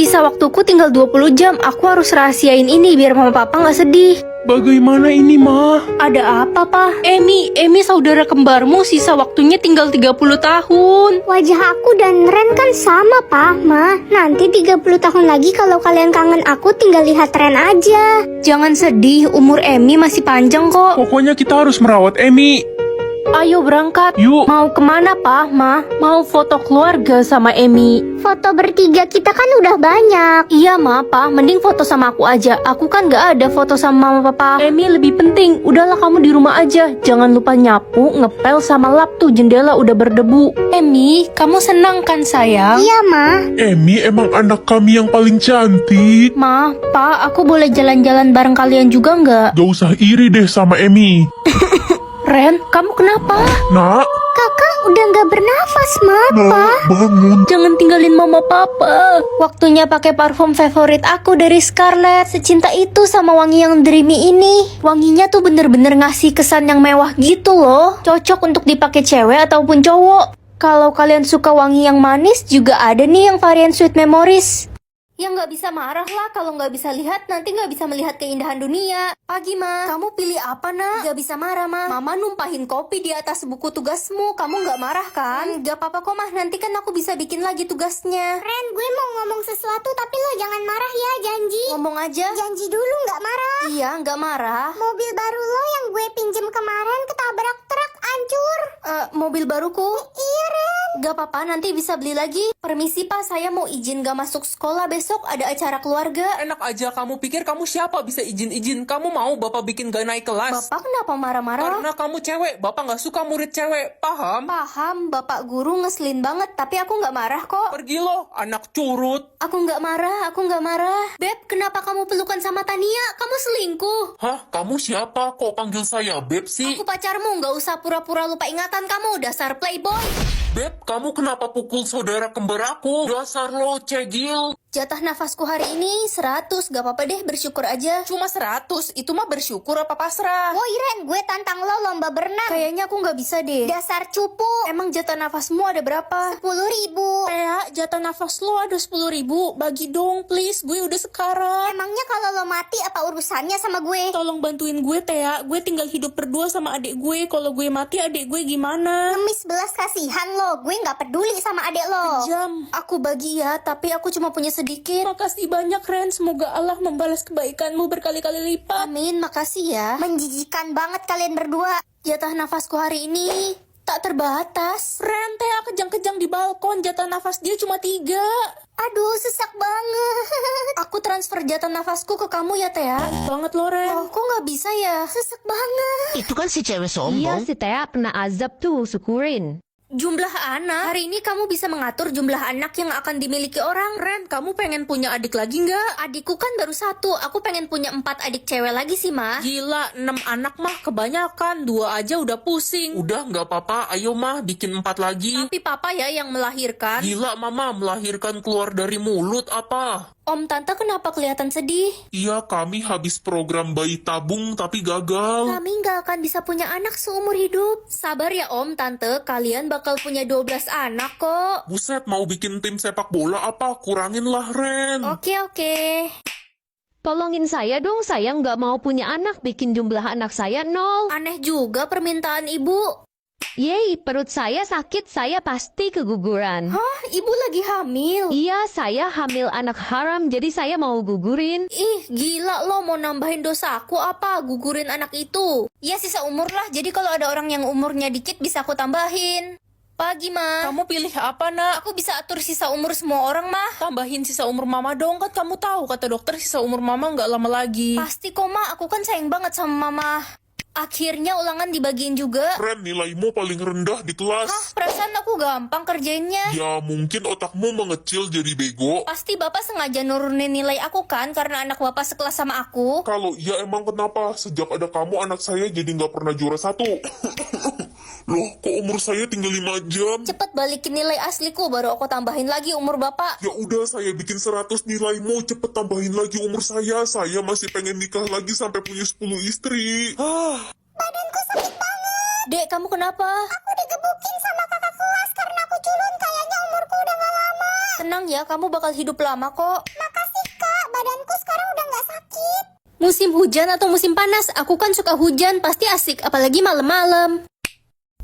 Sisa waktuku tinggal 20 jam. Aku harus rahasiain ini biar mama papa nggak sedih. Bagaimana ini, Ma? Ada apa, Pak? Emi saudara kembarmu sisa waktunya tinggal 30 tahun. Wajah aku dan Ren kan sama, Pak, Ma. Nanti 30 tahun lagi kalau kalian kangen aku tinggal lihat Ren aja. Jangan sedih, umur Emi masih panjang kok. Pokoknya kita harus merawat Emi. Ayo berangkat. Yuk. Mau kemana, Pak, Ma? Mau foto keluarga sama Emi. Foto bertiga kita kan udah banyak. Iya, Ma, Pa. Mending foto sama aku aja. Aku kan gak ada foto sama mama papa. Emi lebih penting. Udahlah kamu di rumah aja. Jangan lupa nyapu, ngepel sama lap tuh jendela udah berdebu. Emi, kamu senang kan sayang? Iya, Ma. Emi emang anak kami yang paling cantik. Ma, Pa, aku boleh jalan-jalan bareng kalian juga nggak? Gak usah iri deh sama Emi. Ren, kamu kenapa? Nak, Kakak udah gak bernafas, Ma. nak, bangun. Jangan tinggalin mama papa. Waktunya pakai parfum favorit aku dari Scarlett. Secinta itu sama wangi yang dreamy ini. Wanginya tuh bener-bener ngasih kesan yang mewah gitu loh. Cocok untuk dipakai cewek ataupun cowok. Kalau kalian suka wangi yang manis, juga ada nih yang varian Sweet Memories. Yang nggak bisa marah lah, kalau nggak bisa lihat nanti nggak bisa melihat keindahan dunia. Pagi, Ma. Kamu pilih apa, Nak? Nggak bisa marah, Ma. Mama numpahin kopi di atas buku tugasmu. Kamu nggak marah kan? Nggak apa-apa kok, Mah. Nanti kan aku bisa bikin lagi tugasnya. Ren, gue mau ngomong sesuatu tapi lo jangan marah ya, janji. Ngomong aja. Janji dulu gak marah. Iya, nggak marah. Mobil baru lo yang gue pinjem kemarin ketabrak truk, hancur. Mobil baruku? Iya, Ren. Gak apa-apa, nanti bisa beli lagi. Permisi, Pak. Saya mau izin gak masuk sekolah besok. Ada acara keluarga. Enak aja, kamu pikir kamu siapa bisa izin-izin? Kamu mau bapak bikin gak naik kelas? Bapak kenapa marah-marah? Karena kamu cewek, bapak gak suka murid cewek, paham? Paham, Bapak guru ngeselin banget. Tapi aku nggak marah kok. Pergi lo, anak curut. Aku nggak marah. Beb, kenapa kamu pelukan sama Tania? Kamu selingkuh. Hah, kamu siapa? Kok panggil saya Beb sih? Aku pacarmu, nggak usah pura-pura lupa ingatan kamu, dasar playboy. Beb, kamu kenapa pukul saudara kembar aku? Dasar lo, cegil. Jatah nafasku hari ini 100, gak apa-apa deh, bersyukur aja. Cuma 100, itu mah bersyukur apa pasrah? Woi, Ren, gue tantang lo lomba berenang. Kayaknya aku nggak bisa deh. Dasar cupu. Emang jatah nafasmu ada berapa? 10.000. Kayak jatah nafas lo ada 10.000. Bagi dong, please. Gue udah sekarat. Emangnya kalau lo mati apa urusannya sama gue? Tolong bantuin gue, Tea. Gue tinggal hidup berdua sama adik gue. Kalau gue mati, adik gue gimana? Ngemis belas kasihan lo. Gue gak peduli sama adek lo. Jam, aku bagi ya, tapi aku cuma punya sedikit. Makasih banyak, Ren. Semoga Allah membalas kebaikanmu berkali-kali lipat. Amin, makasih ya. Menjijikan banget kalian berdua. Jatah nafasku hari ini tak terbatas. Ren, Tea kejang-kejang di balkon. Jatah nafas dia cuma 3. Aduh, sesak banget. Aku transfer jatah nafasku ke kamu ya, Tea. Banget lo, Ren. Oh, kok nggak bisa ya? Sesak banget. Itu kan si cewek sombong. Iya, si Tea kena azab tuh, syukurin. Jumlah anak. Hari ini kamu bisa mengatur jumlah anak yang akan dimiliki orang. Ren, kamu pengen punya adik lagi nggak? Adikku kan baru 1. Aku pengen punya 4 adik cewek lagi sih, Ma. Gila, 6 anak mah kebanyakan. 2 aja udah pusing. Udah nggak apa-apa, ayo mah bikin 4 lagi. Tapi papa ya yang melahirkan. Gila, mama melahirkan keluar dari mulut apa? Om, Tante kenapa kelihatan sedih? Iya, kami habis program bayi tabung tapi gagal. Kami nggak akan bisa punya anak seumur hidup. Sabar ya Om, Tante. Kalian bakal punya 12 anak kok. Buset, mau bikin tim sepak bola apa? Kurangin lah, Ren. Oke. Tolongin saya dong, saya nggak mau punya anak, bikin jumlah anak saya 0. Aneh juga permintaan ibu. Yeay, perut saya sakit, saya pasti keguguran. Hah, ibu lagi hamil? Iya, saya hamil anak haram, jadi saya mau gugurin. Ih, gila lo mau nambahin dosa aku apa? Gugurin anak itu. Ya sisa umur lah, jadi kalau ada orang yang umurnya dikit bisa aku tambahin. Pagi, Ma. Kamu pilih apa, nak? Aku bisa atur sisa umur semua orang, mah. Tambahin sisa umur mama dong, kan kamu tahu kata dokter sisa umur mama nggak lama lagi. Pasti kok, Ma. Aku kan sayang banget sama Mama. Akhirnya ulangan dibagiin juga. Ren, nilaimu paling rendah di kelas. Hah, perasaan aku gampang kerjainnya. Ya, mungkin otakmu mengecil jadi bego. Pasti Bapak sengaja nurunin nilai aku kan, karena anak Bapak sekelas sama aku. Kalau iya emang kenapa? Sejak ada kamu, anak saya jadi nggak pernah juara 1. Loh, kok umur saya tinggal 5 jam? Cepet balikin nilai asliku, baru aku tambahin lagi umur Bapak. Ya udah, saya bikin 100 nilaimu, cepet tambahin lagi umur saya. Saya masih pengen nikah lagi sampai punya 10 istri. Badanku sakit banget. Dek, kamu kenapa? Aku digebukin sama kakak kelas karena aku culun. Kayaknya umurku udah gak lama. Tenang ya, kamu bakal hidup lama kok. Makasih kak, badanku sekarang udah nggak sakit. Musim hujan atau musim panas, aku kan suka hujan, pasti asik, apalagi malam-malam.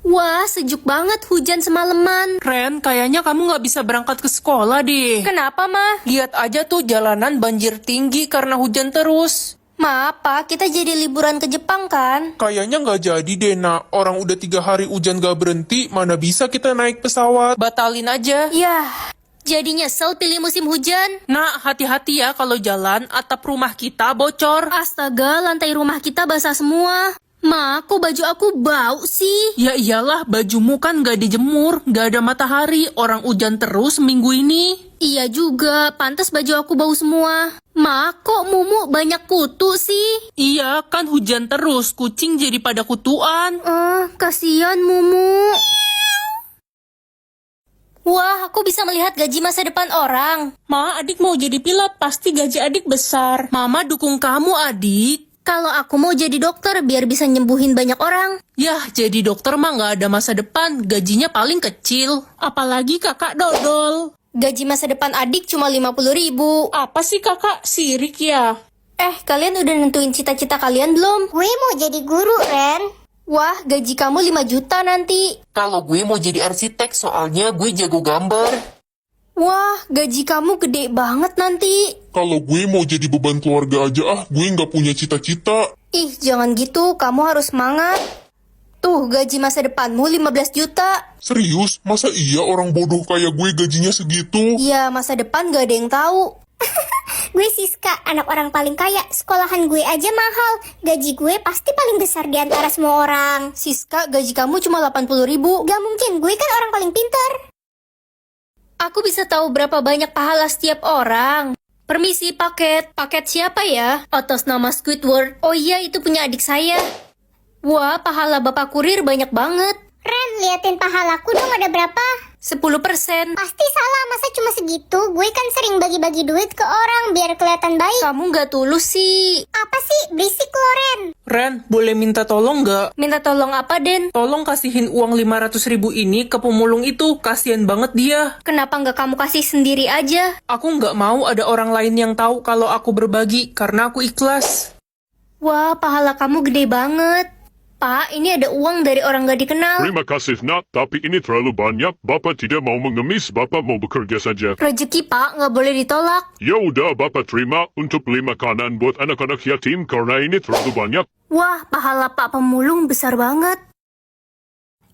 Wah, sejuk banget hujan semalaman. Ren, kayaknya kamu nggak bisa berangkat ke sekolah deh. Kenapa, Ma? Lihat aja tuh jalanan banjir tinggi karena hujan terus. Ma, apa? Kita jadi liburan ke Jepang kan? Kayaknya nggak jadi deh, nak. Orang udah 3 hari hujan gak berhenti, mana bisa kita naik pesawat. Batalin aja. Yah, jadi nyesel pilih musim hujan. Nak, hati-hati ya kalau jalan, atap rumah kita bocor. Astaga, lantai rumah kita basah semua. Ma, kok baju aku bau sih? Ya iyalah, bajumu kan gak dijemur, gak ada matahari, orang hujan terus minggu ini. Iya juga, pantas baju aku bau semua. Ma, kok mumu banyak kutu sih? Iya, kan hujan terus, kucing jadi pada kutuan. Kasihan mumu. Wah, aku bisa melihat gaji masa depan orang. Ma, adik mau jadi pilot, pasti gaji adik besar. Mama dukung kamu, adik. Kalau aku mau jadi dokter biar bisa nyembuhin banyak orang. Yah, jadi dokter mah gak ada masa depan, gajinya paling kecil. Apalagi kakak dodol. Gaji masa depan adik cuma 50.000. Apa sih kakak, sirik ya? Kalian udah nentuin cita-cita kalian belum? Gue mau jadi guru, Ren. Wah, gaji kamu 5 juta nanti. Kalau gue mau jadi arsitek, soalnya gue jago gambar. Wah, gaji kamu gede banget nanti. Kalau gue mau jadi beban keluarga aja gue nggak punya cita-cita. Ih, jangan gitu, kamu harus semangat. Tuh, gaji masa depanmu 15 juta. Serius? Masa iya orang bodoh kayak gue gajinya segitu? Ya, masa depan gak ada yang tahu. Gue Siska, anak orang paling kaya. Sekolahan gue aja mahal. Gaji gue pasti paling besar di antara semua orang. Siska, gaji kamu cuma 80.000. Gak mungkin, gue kan orang paling pintar. Aku bisa tahu berapa banyak pahala setiap orang. Permisi, paket. Paket siapa ya? Atas nama Squidward. Oh iya, itu punya adik saya. Wah, pahala bapak kurir banyak banget. Ren, liatin pahalaku dong ada berapa? 10%. Pasti salah, masa cuma segitu? Gue kan sering bagi-bagi duit ke orang biar kelihatan baik. Kamu gak tulus sih. Apa sih? Berisik lo, Ren. Ren, boleh minta tolong nggak? Minta tolong apa, Den? Tolong kasihin uang 500.000 ini ke pemulung itu, kasihan banget dia. Kenapa nggak kamu kasih sendiri aja? Aku nggak mau ada orang lain yang tahu kalau aku berbagi, karena aku ikhlas. Wah, pahala kamu gede banget. Pak, ini ada uang dari orang gak dikenal. Terima kasih nak, tapi ini terlalu banyak. Bapak tidak mau mengemis, Bapak mau bekerja saja. Rezeki, Pak, nggak boleh ditolak. Ya udah, Bapak terima untuk beli makanan buat anak-anak yatim karena ini terlalu banyak. Wah, pahala Pak Pemulung besar banget.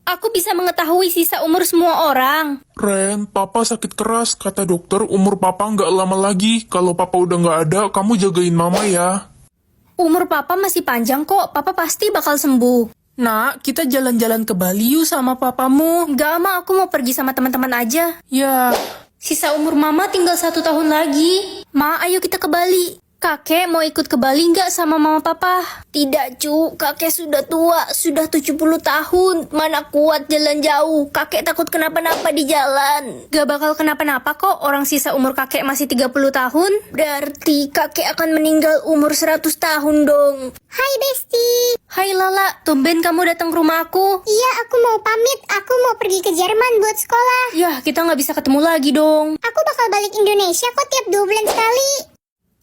Aku bisa mengetahui sisa umur semua orang. Ren, papa sakit keras. Kata dokter umur papa nggak lama lagi. Kalau papa udah nggak ada, kamu jagain mama ya. Umur Papa masih panjang kok, Papa pasti bakal sembuh. Nak, kita jalan-jalan ke Bali yuk sama papamu. Enggak, Ma, aku mau pergi sama teman-teman aja. Ya, Sisa umur Mama tinggal 1 tahun lagi. Ma, ayo kita ke Bali. Kakek mau ikut ke Bali nggak sama mama papa? Tidak, cu. Kakek sudah tua, sudah 70 tahun. Mana kuat jalan jauh. Kakek takut kenapa-napa di jalan. Gak bakal kenapa-napa kok. Orang sisa umur kakek masih 30 tahun. Berarti kakek akan meninggal umur 100 tahun dong. Hai Besti. Hai Lala, tumben kamu datang ke rumah aku. Iya, aku mau pamit. Aku mau pergi ke Jerman buat sekolah. Yah, kita nggak bisa ketemu lagi dong. Aku bakal balik Indonesia kok tiap 2 bulan sekali.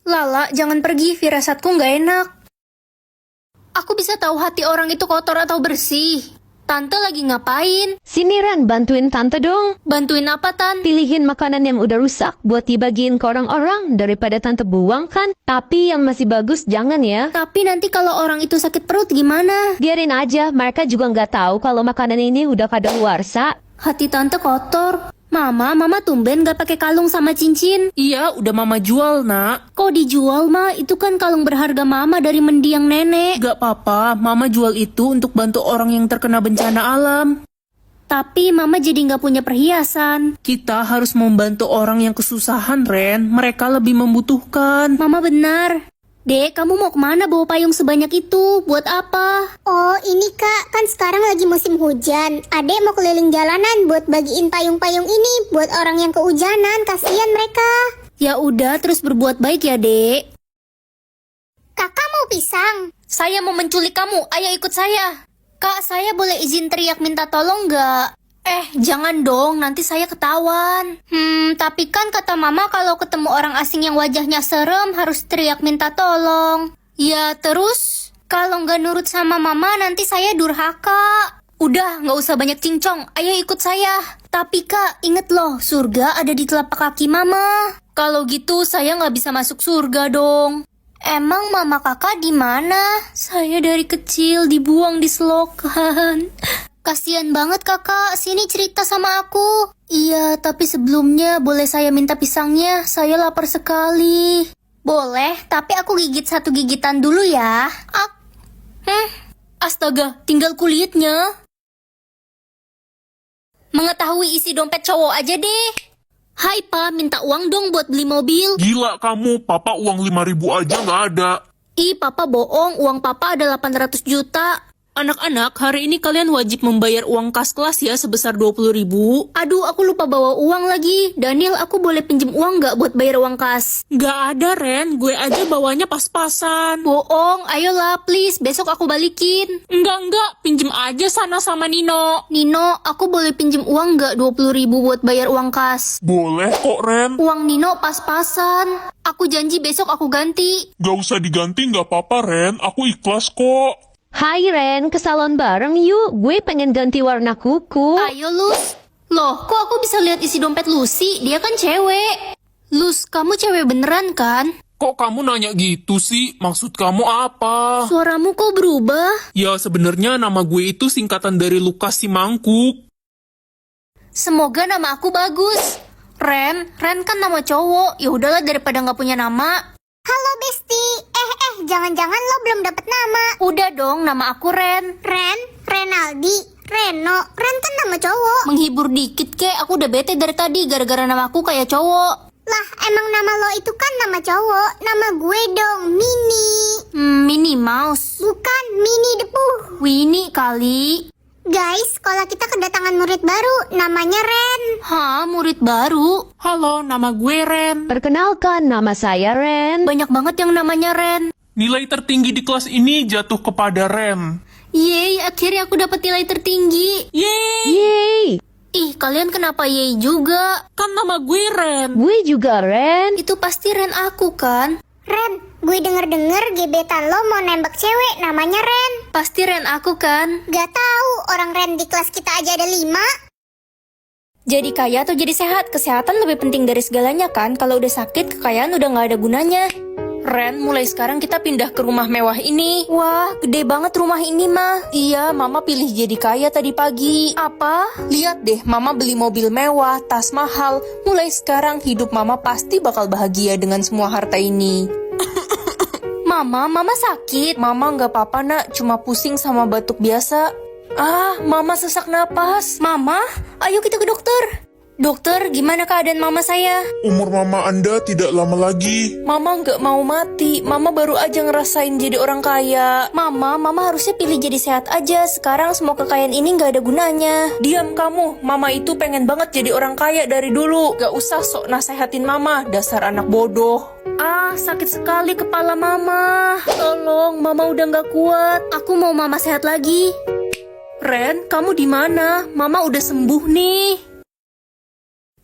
Lala, jangan pergi, firasatku nggak enak. Aku bisa tahu hati orang itu kotor atau bersih. Tante lagi ngapain? Sini Ran, bantuin tante dong. Bantuin apa, Tan? Pilihin makanan yang udah rusak buat dibagiin ke orang-orang daripada tante buang kan. Tapi yang masih bagus jangan ya. Tapi nanti kalau orang itu sakit perut gimana? Biarin aja, mereka juga nggak tahu kalau makanan ini udah kadaluarsa. Hati tante kotor. Mama tumben gak pakai kalung sama cincin. iya udah mama jual nak. Kok dijual, Ma? Itu kan kalung berharga Mama dari mendiang nenek. Gak apa-apa, mama jual itu untuk bantu orang yang terkena bencana alam. Tapi Mama jadi gak punya perhiasan. Kita harus membantu orang yang kesusahan, Ren. Mereka lebih membutuhkan. Mama benar. Dek, kamu mau kemana bawa payung sebanyak itu? Buat apa? Oh, ini Kak, kan sekarang lagi musim hujan. Adek mau keliling jalanan buat bagiin payung-payung ini buat orang yang kehujanan, kasihan mereka. Ya udah, terus berbuat baik ya, Dek. Kakak mau pisang? Saya mau menculik kamu, ayo ikut saya. Kak, saya boleh izin teriak minta tolong nggak? Jangan dong, nanti saya ketahuan. Tapi kan kata mama kalau ketemu orang asing yang wajahnya serem harus teriak minta tolong. Ya terus, kalau nggak nurut sama mama nanti saya durhaka. Udah, nggak usah banyak cincong, ayo ikut saya. Tapi kak, inget loh, surga ada di telapak kaki mama. Kalau gitu saya nggak bisa masuk surga dong. Emang mama kakak di mana? Saya dari kecil dibuang di selokan. Kasian banget kakak, sini cerita sama aku. Iya, tapi sebelumnya boleh saya minta pisangnya? Saya lapar sekali. Boleh, tapi aku gigit satu gigitan dulu ya. Astaga, tinggal kulitnya. Mengetahui isi dompet cowok aja deh. Hai pa, minta uang dong buat beli mobil. Gila kamu, papa uang 5.000 aja nggak ada. Ih, papa bohong, uang papa ada 800 juta. Anak-anak, hari ini kalian wajib membayar uang kas kelas ya sebesar 20.000. Aduh, aku lupa bawa uang lagi. Daniel, aku boleh pinjem uang nggak buat bayar uang kas? Nggak ada, Ren. Gue aja bawanya pas-pasan. Bohong, ayolah please, besok aku balikin. Enggak. Pinjem aja sana sama Nino. Nino, aku boleh pinjem uang nggak 20.000 buat bayar uang kas? Boleh kok, Ren. Uang Nino pas-pasan. Aku janji besok aku ganti. Gak usah diganti, nggak apa-apa, Ren. Aku ikhlas kok. Hai Ren, ke salon bareng yuk. Gue pengen ganti warna kuku. Ayo Lus. Loh, kok aku bisa lihat isi dompet Lucy? Dia kan cewek. Lus, kamu cewek beneran kan? Kok kamu nanya gitu sih? Maksud kamu apa? Suaramu kok berubah? Ya sebenarnya nama gue itu singkatan dari Lukas si Mangkuk. Semoga nama aku bagus. Ren kan nama cowok. Ya udahlah daripada nggak punya nama. Halo Besti. Jangan-jangan lo belum dapet nama. Udah dong, nama aku Ren. Ren, Renaldi, Reno. Ren kan nama cowok. Menghibur dikit kek, aku udah bete dari tadi gara-gara nama aku kayak cowok. Lah, emang nama lo itu kan nama cowok. Nama gue dong, Mini. Minnie Mouse. Bukan, Mini the Pooh. Winnie kali. Guys, sekolah kita kedatangan murid baru. Namanya Ren. Hah, murid baru? Halo, nama gue Ren. Perkenalkan, nama saya Ren. Banyak banget yang namanya Ren. Nilai tertinggi di kelas ini jatuh kepada Ren. Yeay, akhirnya aku dapat nilai tertinggi. Yeay, Yeay, Ih, kalian kenapa yeay juga? kan nama gue Ren. gue juga Ren. Itu pasti Ren aku kan? Ren, gue denger-denger gebetan lo mau nembak cewek namanya Ren. Pasti Ren aku kan? Gak tahu, orang Ren di kelas kita aja ada 5. Jadi kaya atau jadi sehat? Kesehatan lebih penting dari segalanya kan? Kalau udah sakit, kekayaan udah gak ada gunanya. Ren, mulai sekarang kita pindah ke rumah mewah ini. Wah, gede banget rumah ini mah. Iya, Mama pilih jadi kaya tadi pagi. Apa? Lihat deh, Mama beli mobil mewah, tas mahal. Mulai sekarang hidup Mama pasti bakal bahagia dengan semua harta ini. Mama sakit. Mama nggak apa-apa nak, cuma pusing sama batuk biasa. Mama sesak napas. Mama, ayo kita ke dokter. Dokter, gimana keadaan mama saya? Umur mama Anda tidak lama lagi. Mama nggak mau mati. Mama baru aja ngerasain jadi orang kaya. Mama harusnya pilih jadi sehat aja. Sekarang semua kekayaan ini nggak ada gunanya. Diam kamu, Mama itu pengen banget jadi orang kaya dari dulu. Gak usah sok nasehatin Mama, dasar anak bodoh. Sakit sekali kepala mama. Tolong, mama udah nggak kuat. Aku mau mama sehat lagi. Ren, kamu di mana? Mama udah sembuh nih.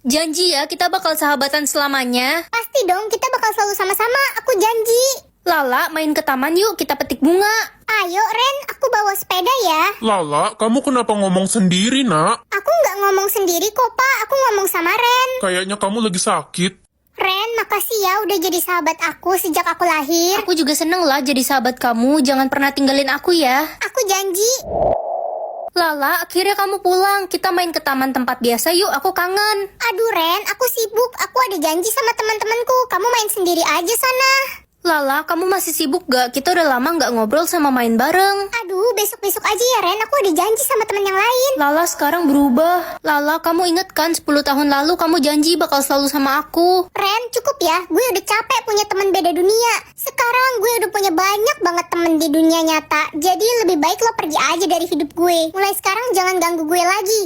Janji ya, kita bakal sahabatan selamanya. Pasti dong, kita bakal selalu sama-sama. Aku janji. Lala, main ke taman yuk, kita petik bunga. Ayo Ren, aku bawa sepeda ya. Lala, kamu kenapa ngomong sendiri, nak? Aku nggak ngomong sendiri kok, Pak. Aku ngomong sama Ren. Kayaknya kamu lagi sakit. Ren, makasih ya udah jadi sahabat aku sejak aku lahir. Aku juga seneng lah jadi sahabat kamu. Jangan pernah tinggalin aku ya. Aku janji. Lala, akhirnya kamu pulang. Kita main ke taman tempat biasa yuk, aku kangen. Aduh Ren, aku sibuk. Aku ada janji sama teman-temanku. Kamu main sendiri aja sana. Lala, kamu masih sibuk gak? Kita udah lama gak ngobrol sama main bareng. Aduh, besok-besok aja ya Ren. Aku ada janji sama teman yang lain. Lala sekarang berubah. Lala, kamu inget kan 10 tahun lalu kamu janji bakal selalu sama aku. Ren, cukup ya. Gue udah capek punya teman beda dunia. Sekarang gue udah punya banyak banget temen di dunia nyata. Jadi lebih baik lo pergi aja dari hidup gue. Mulai sekarang jangan ganggu gue lagi.